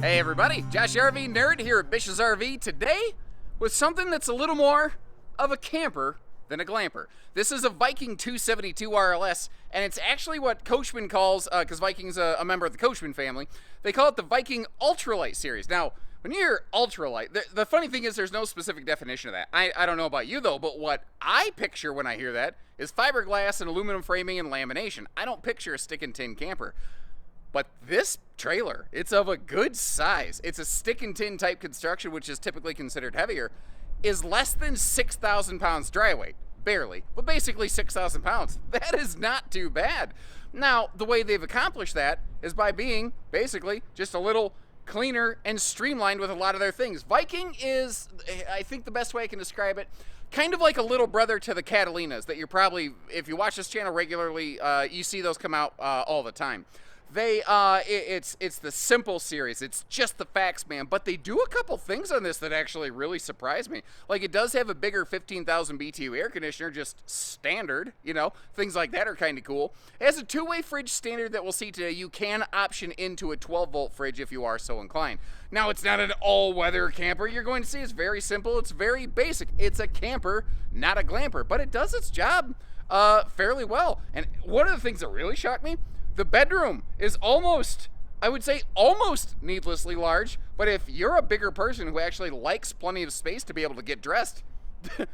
Hey everybody, Josh RV Nerd here at Bish's RV today with something that's a little more of a camper than a glamper. This is a Viking 272RLS, and it's actually what Coachman calls, because Viking's a member of the Coachman family, they call it the Viking Ultralite series. Now, when you hear ultralight, the funny thing is there's no specific definition of that. I don't know about you though, but what I picture when I hear that is fiberglass and aluminum framing and lamination. I don't picture a stick and tin camper. But this trailer, it's of a good size. It's a stick and tin type construction, which is typically considered heavier, is less than 6,000 pounds dry weight. Barely, but basically 6,000 pounds. That is not too bad. Now, the way they've accomplished that is by being basically just a little cleaner and streamlined with a lot of their things. Viking is, I think the best way I can describe it, kind of like a little brother to the Catalinas that you're probably, if you watch this channel regularly, you see those come out all the time. It's the simple series. It's just the facts, man. But they do a couple things on this that actually really surprise me. Like, it does have a bigger 15,000 BTU air conditioner, just standard, you know. Things like that are kind of cool. It has a two-way fridge standard that we'll see today. You can option into a 12-volt fridge if you are so inclined. Now, it's not an all-weather camper. You're going to see it's very simple. It's very basic. It's a camper, not a glamper. But it does its job fairly well. And one of the things that really shocked me, the bedroom is almost, I would say almost needlessly large, but if you're a bigger person who actually likes plenty of space to be able to get dressed,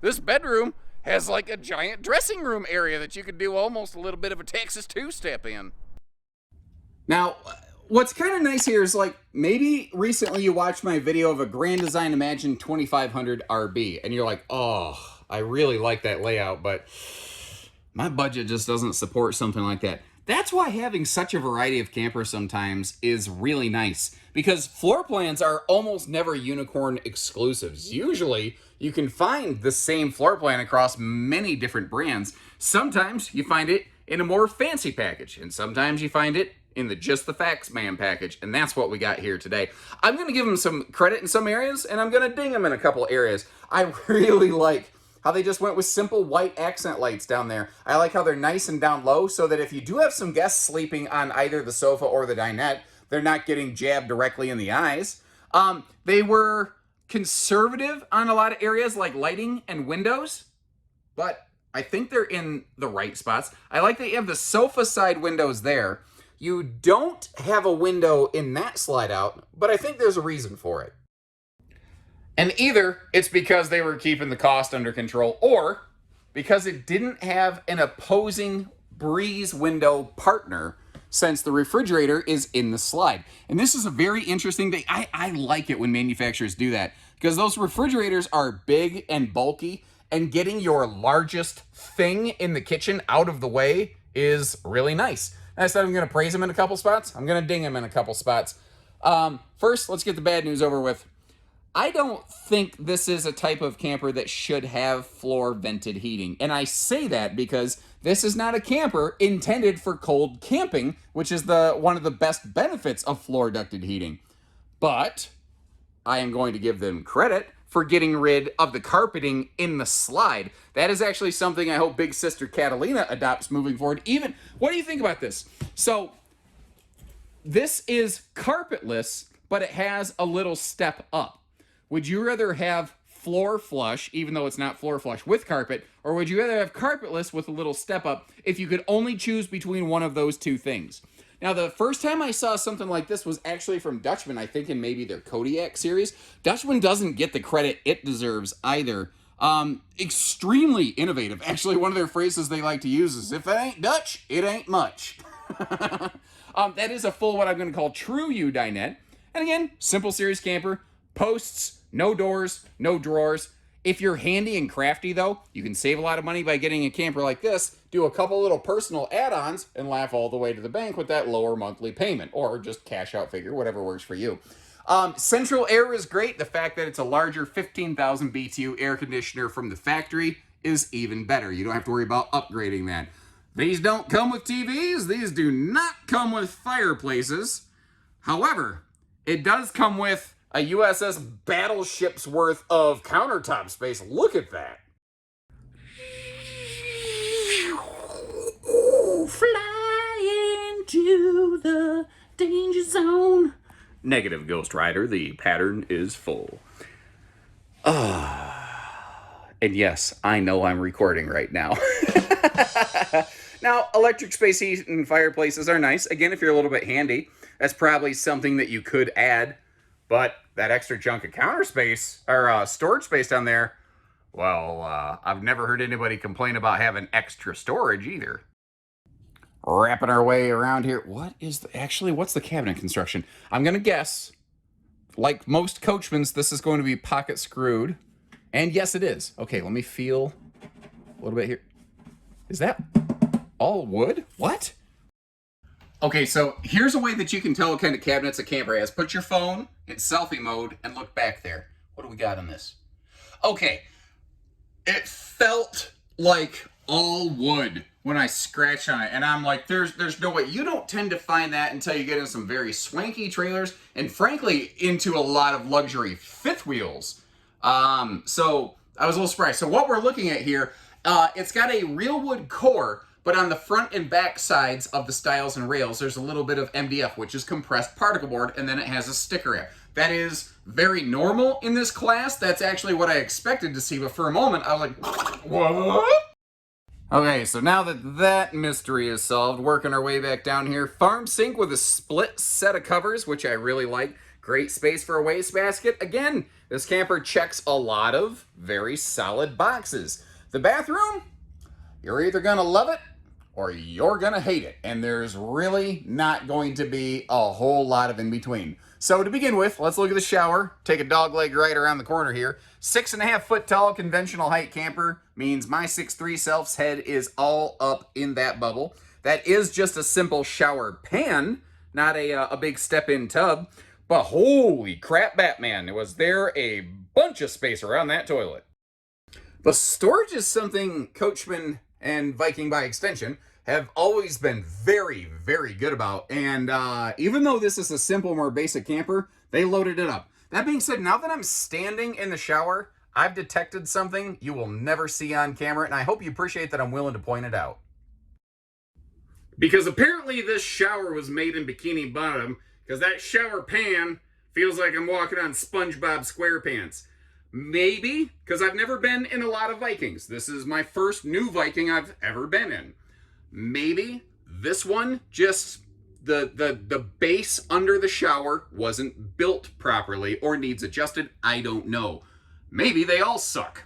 this bedroom has like a giant dressing room area that you could do almost a little bit of a Texas two-step in. Now, what's kind of nice here is, like, maybe recently you watched my video of a Grand Design Imagine 2500 RB, and you're like, oh, I really like that layout, but my budget just doesn't support something like that. That's why having such a variety of campers sometimes is really nice, because floor plans are almost never unicorn exclusives. Usually, you can find the same floor plan across many different brands. Sometimes you find it in a more fancy package, and sometimes you find it in the Just the Facts Man package, and that's what we got here today. I'm going to give them some credit in some areas, and I'm going to ding them in a couple areas. I really like how they just went with simple white accent lights down there. I like how they're nice and down low so that if you do have some guests sleeping on either the sofa or the dinette, they're not getting jabbed directly in the eyes. They were conservative on a lot of areas like lighting and windows, but I think they're in the right spots. I like that you have the sofa side windows there. You don't have a window in that slide out, but I think there's a reason for it. And either it's because they were keeping the cost under control, or because it didn't have an opposing breeze window partner, since the refrigerator is in the slide. And this is a very interesting thing. I like it when manufacturers do that, because those refrigerators are big and bulky, and getting your largest thing in the kitchen out of the way is really nice. I said I'm going to praise them in a couple spots. I'm going to ding them in a couple spots. First, let's get the bad news over with. I don't think this is a type of camper that should have floor vented heating. And I say that because this is not a camper intended for cold camping, which is one of the best benefits of floor ducted heating. But I am going to give them credit for getting rid of the carpeting in the slide. That is actually something I hope Big Sister Catalina adopts moving forward. Even, what do you think about this? So, this is carpetless, but it has a little step up. Would you rather have floor flush, even though it's not floor flush with carpet, or would you rather have carpetless with a little step up if you could only choose between one of those two things? Now, the first time I saw something like this was actually from Dutchman, I think in maybe their Kodiak series. Dutchman doesn't get the credit it deserves either. Extremely innovative. Actually, one of their phrases they like to use is, if it ain't Dutch, it ain't much. That is a full, what I'm going to call true U dinette. And again, simple series camper, posts, no doors, no drawers. If you're handy and crafty, though, you can save a lot of money by getting a camper like this, do a couple little personal add-ons, and laugh all the way to the bank with that lower monthly payment, or just cash out figure, whatever works for you. Central air is great. The fact that it's a larger 15,000 BTU air conditioner from the factory is even better. You don't have to worry about upgrading that. These don't come with TVs. These do not come with fireplaces. However, it does come with a USS battleship's worth of countertop space. Look at that. Fly into the danger zone. Negative, Ghost Rider. The pattern is full. And yes, I know I'm recording right now. Now, electric space heat and fireplaces are nice. Again, if you're a little bit handy, that's probably something that you could add. But that extra chunk of counter space, or storage space down there, well, I've never heard anybody complain about having extra storage either. Wrapping our way around here. What's the cabinet construction? I'm going to guess, like most Coachmans, this is going to be pocket screwed. And yes, it is. Okay, let me feel a little bit here. Is that all wood? What? Okay, so here's a way that you can tell what kind of cabinets a camper has. Put your phone in selfie mode and look back there. What do we got on this? Okay, it felt like all wood when I scratched on it, and I'm like, there's no way. You don't tend to find that until you get in some very swanky trailers, and frankly, into a lot of luxury fifth wheels. So I was a little surprised. So what we're looking at here, it's got a real wood core, but on the front and back sides of the stiles and rails, there's a little bit of MDF, which is compressed particle board, and then it has a sticker wrap. That is very normal in this class. That's actually what I expected to see, but for a moment, I was like, what? Okay, so now that mystery is solved, working our way back down here, farm sink with a split set of covers, which I really like. Great space for a wastebasket. Again, this camper checks a lot of very solid boxes. The bathroom, you're either gonna love it or you're gonna hate it. And there's really not going to be a whole lot of in between. So to begin with, let's look at the shower. Take a dog leg right around the corner here. 6.5 foot tall conventional height camper means my 6'3" self's head is all up in that bubble. That is just a simple shower pan, not a big step-in tub. But holy crap, Batman, was there a bunch of space around that toilet. But storage is something Coachman and Viking by extension have always been very, very good about. And even though this is a simple, more basic camper, they loaded it up. That being said, now that I'm standing in the shower, I've detected something you will never see on camera, and I hope you appreciate that I'm willing to point it out. Because apparently this shower was made in Bikini Bottom, because that shower pan feels like I'm walking on SpongeBob SquarePants. Maybe, because I've never been in a lot of Vikings. This is my first new Viking I've ever been in. Maybe this one, just the base under the shower wasn't built properly or needs adjusted. I don't know. Maybe they all suck.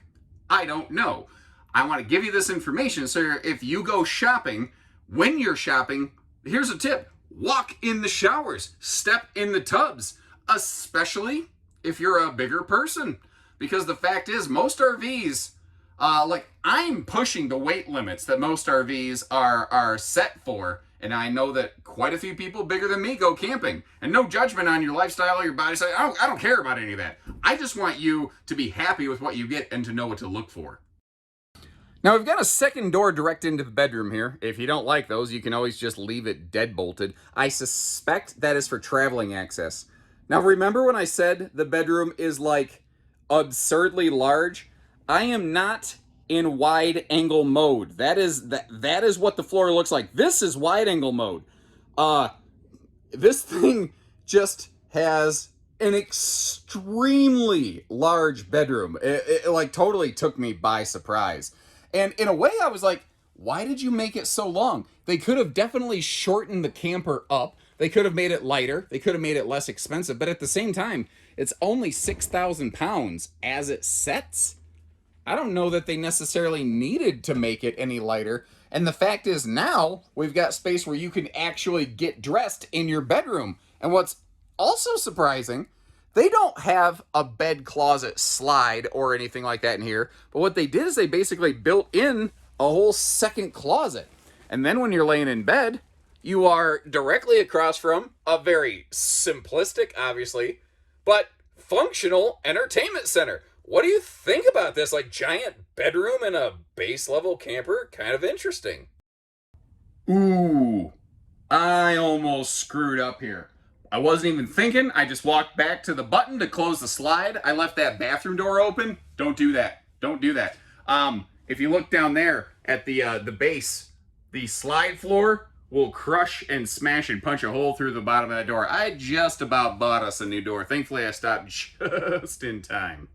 I don't know. I want to give you this information so if you go shopping, when you're shopping, here's a tip. Walk in the showers. Step in the tubs. Especially if you're a bigger person. Because the fact is, most RVs, like I'm pushing the weight limits that most RVs are set for. And I know that quite a few people bigger than me go camping. And no judgment on your lifestyle or your body style. I don't care about any of that. I just want you to be happy with what you get and to know what to look for. Now we've got a second door direct into the bedroom here. If you don't like those, you can always just leave it dead bolted. I suspect that is for traveling access. Now remember when I said the bedroom is like absurdly large? I am not in wide angle mode. That is what the floor looks like. This is wide angle mode. This thing just has an extremely large bedroom. It like totally took me by surprise. And in a way I was like, why did you make it so long? They could have definitely shortened the camper up. They could have made it lighter. They could have made it less expensive. But at the same time, it's only 6,000 pounds as it sets. I don't know that they necessarily needed to make it any lighter. And the fact is now we've got space where you can actually get dressed in your bedroom. And what's also surprising, they don't have a bed closet slide or anything like that in here. But what they did is they basically built in a whole second closet. And then when you're laying in bed, you are directly across from a very simplistic, obviously, but functional entertainment center. What do you think about this? Like giant bedroom in a base level camper? Kind of interesting. Ooh, I almost screwed up here. I wasn't even thinking. I just walked back to the button to close the slide. I left that bathroom door open. Don't do that. Don't do that. If you look down there at the base, the slide floor will crush and smash and punch a hole through the bottom of that door. I just about bought us a new door. Thankfully, I stopped just in time.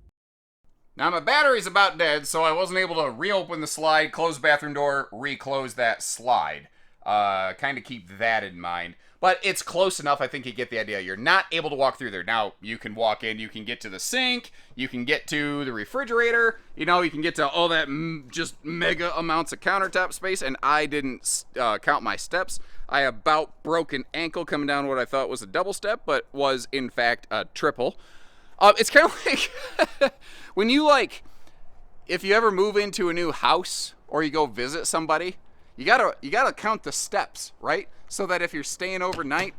Now, my battery's about dead, so I wasn't able to reopen the slide, close the bathroom door, reclose that slide. Kind of keep that in mind. But it's close enough, I think you get the idea. You're not able to walk through there. Now, you can walk in, you can get to the sink, you can get to the refrigerator, you know, you can get to all that just mega amounts of countertop space, and I didn't count my steps. I about broke an ankle coming down what I thought was a double step, but was, in fact, a triple. It's kind of like when you, like, if you ever move into a new house or you go visit somebody, you gotta count the steps, right? So that if you're staying overnight,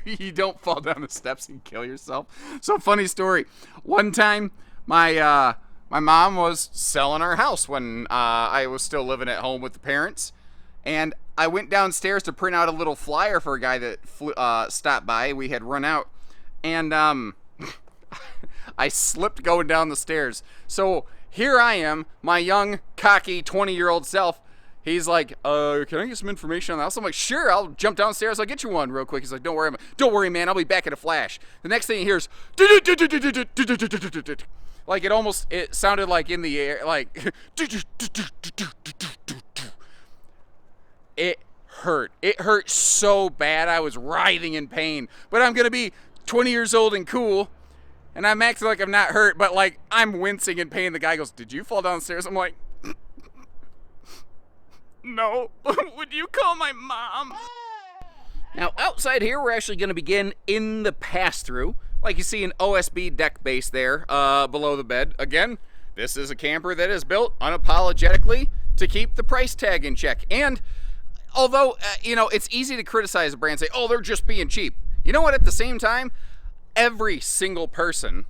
you don't fall down the steps and kill yourself. So, funny story. One time, my mom was selling our house when I was still living at home with the parents, and I went downstairs to print out a little flyer for a guy that stopped by. We had run out, and I slipped going down the stairs. So here I am, my young, cocky 20-year-old self. He's like, can I get some information on the house? I'm like, sure, I'll jump downstairs. I'll get you one real quick. He's like, don't worry, man. I'll be back in a flash. The next thing he hears, like it sounded like in the air, like, it hurt. It hurt so bad. I was writhing in pain. But I'm going to be 20 years old and cool, and I'm acting like I'm not hurt, but like I'm wincing in pain. The guy goes, did you fall downstairs? I'm like, no. Would you call my mom? Now, outside here, we're actually going to begin in the pass-through. Like you see an OSB deck base there below the bed. Again, this is a camper that is built unapologetically to keep the price tag in check. And although, you know, it's easy to criticize a brand and say, oh, they're just being cheap. You know what? At the same time, every single person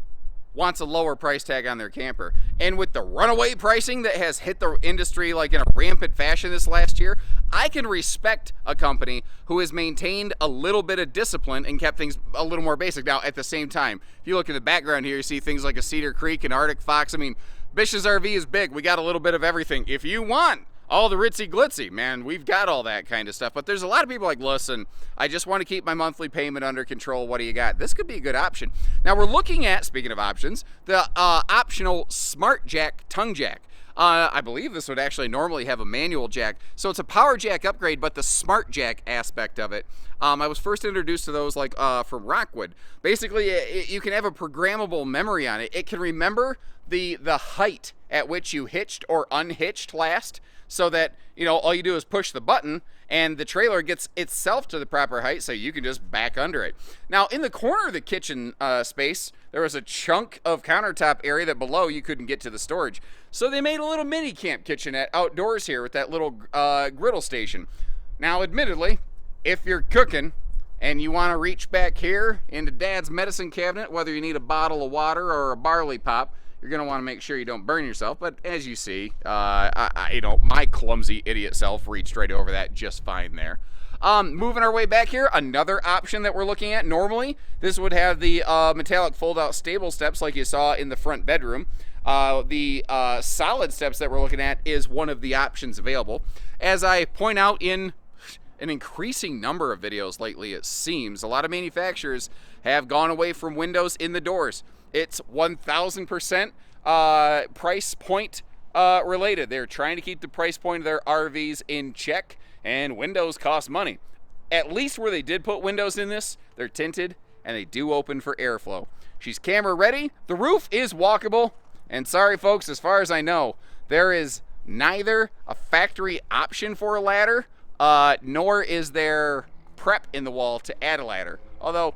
wants a lower price tag on their camper. And with the runaway pricing that has hit the industry like in a rampant fashion this last year, I can respect a company who has maintained a little bit of discipline and kept things a little more basic. Now, at the same time, if you look in the background here, you see things like a Cedar Creek and Arctic Fox. I mean, Bish's RV is big. We got a little bit of everything. If you want all the ritzy glitzy, man, we've got all that kind of stuff. But there's a lot of people like, listen, I just want to keep my monthly payment under control. What do you got? This could be a good option. Now we're looking at, speaking of options, the optional Smart Jack tongue jack. I believe this would actually normally have a manual jack. So it's a power jack upgrade, but the Smart Jack aspect of it. I was first introduced to those like from Rockwood. Basically, you can have a programmable memory on it. It can remember the height at which you hitched or unhitched last, so that, you know, all you do is push the button and the trailer gets itself to the proper height, so you can just back under it. Now, in the corner of the kitchen space, there was a chunk of countertop area that below you couldn't get to the storage. So they made a little mini camp kitchenette outdoors here with that little griddle station. Now, admittedly, if you're cooking and you want to reach back here into Dad's medicine cabinet, whether you need a bottle of water or a barley pop, you're going to want to make sure you don't burn yourself. But as you see, you know, my clumsy idiot self reached right over that just fine there. Moving our way back here, another option that we're looking at. Normally, this would have the metallic fold-out stable steps like you saw in the front bedroom. The solid steps that we're looking at is one of the options available. As I point out in an increasing number of videos lately, it seems, a lot of manufacturers have gone away from windows in the doors. It's 1,000% price point related. They're trying to keep the price point of their RVs in check, and windows cost money. At least where they did put windows in this, they're tinted and they do open for airflow. She's camera ready. The roof is walkable. And sorry, folks, as far as I know, there is neither a factory option for a ladder, nor is there prep in the wall to add a ladder. Although,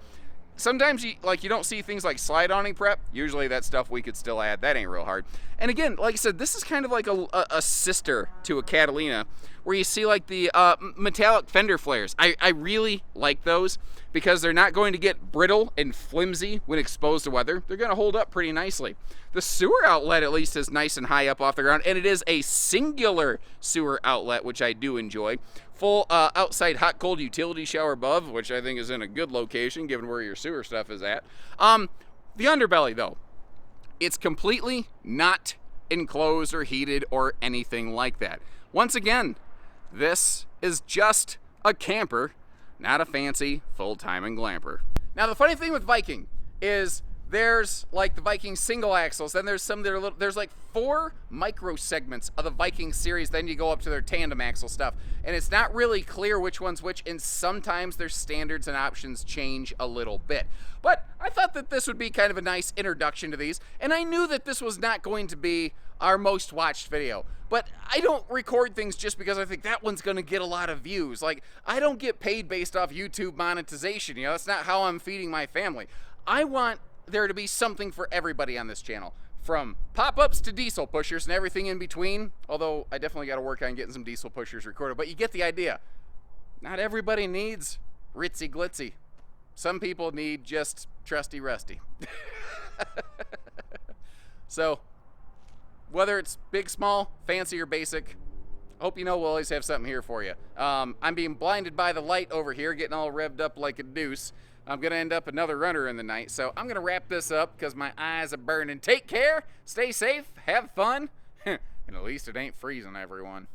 sometimes you don't see things like slide awning prep. Usually that stuff we could still add. That ain't real hard. And again, like I said, this is kind of like a sister to a Catalina, where you see like the metallic fender flares. I really like those because they're not going to get brittle and flimsy when exposed to weather. They're going to hold up pretty nicely. The sewer outlet at least is nice and high up off the ground, and it is a singular sewer outlet, which I do enjoy. Full outside hot cold utility shower above, which I think is in a good location given where your sewer stuff is at. The underbelly though, it's completely not enclosed or heated or anything like that. Once again, This is just a camper, not a fancy full-time and glamper. Now the funny thing with Viking is there's like the Viking single axles, then there's some that are there's like 4 micro segments of the Viking series, then you go up to their tandem axle stuff, and it's not really clear which one's which, and sometimes their standards and options change a little bit. But I thought that this would be kind of a nice introduction to these, and I knew that this was not going to be our most watched video. But I don't record things just because I think that one's gonna get a lot of views. Like, I don't get paid based off YouTube monetization, you know, that's not how I'm feeding my family. I want there to be something for everybody on this channel, from pop-ups to diesel pushers and everything in between, although I definitely got to work on getting some diesel pushers recorded, but you get the idea. Not everybody needs ritzy glitzy. Some people need just trusty rusty. So whether it's big, small, fancy, or basic, hope you know we'll always have something here for you. I'm being blinded by the light over here, getting all revved up like a deuce. I'm gonna end up another runner in the night, so I'm gonna wrap this up because my eyes are burning. Take care, stay safe, have fun, and at least it ain't freezing, everyone.